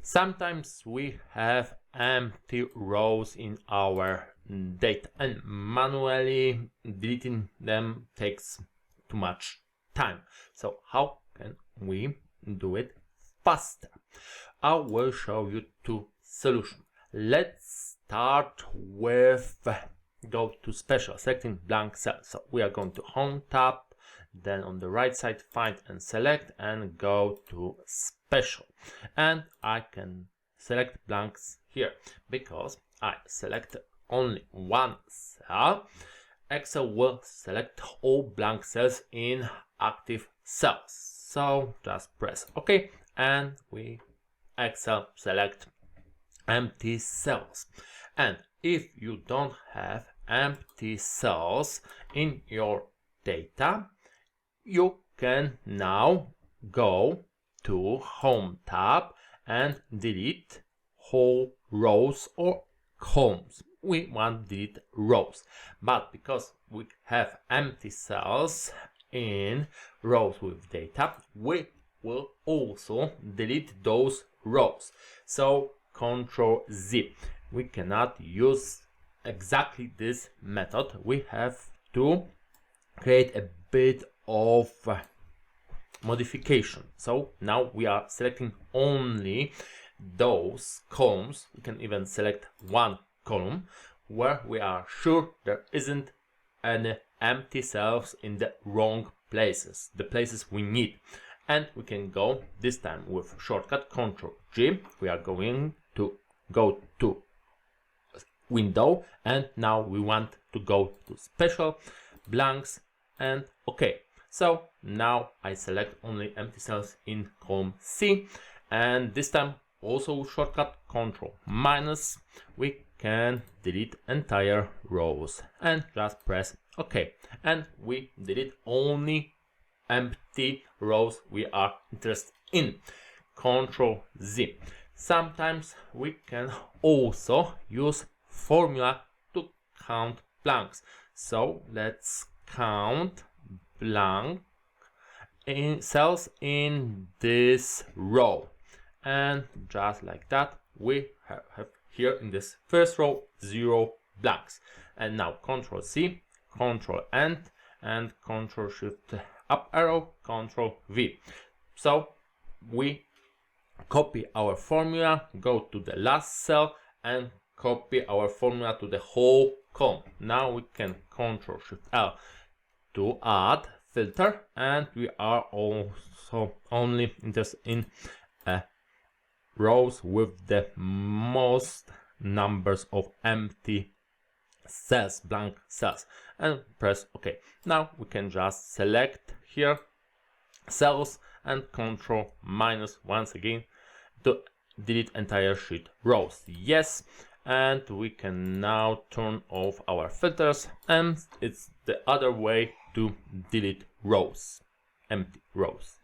Sometimes we have empty rows in our data and manually deleting them takes too much time. So how can we do it faster? I will show you two solutions. Let's start with go to special, selecting blank cell. So we are going to Home tab, then on the right side find and select and go to special, and I can select blanks here because I select only one cell. Excel will select all blank cells in active cells. So just press OK and Excel select empty cells. And if you don't have empty cells in your data, you can now go to Home tab and delete whole rows or columns. We want to delete rows, but because we have empty cells in rows with data, we will also delete those rows. So Ctrl Z. We cannot use exactly this method. We have to create a bit of modification. So now we are selecting only those columns. We can even select one column where we are sure there isn't any empty cells in the wrong places, the places we need. And we can go this time with shortcut Ctrl G. We are going to go to window, and now we want to go to special, blanks, and OK. So now I select only empty cells in column C, and this time also shortcut Ctrl minus, we can delete entire rows and just press OK, and we delete only empty rows we are interested in. Ctrl Z. Sometimes we can also use formula to count blanks. So let's count blank in cells in this row, and just like that we have here in this first row 0 blanks. And now Ctrl C, Ctrl End, and Ctrl Shift up arrow, Ctrl V. So we copy our formula, go to the last cell and copy our formula to the whole column. Now we can Ctrl Shift L to add filter, and we are also only interested in rows with the most numbers of empty cells, blank cells, and press OK. Now we can just select here cells and Ctrl minus once again to delete entire sheet rows. Yes, and we can now turn off our filters, and it's the other way to delete rows, empty rows.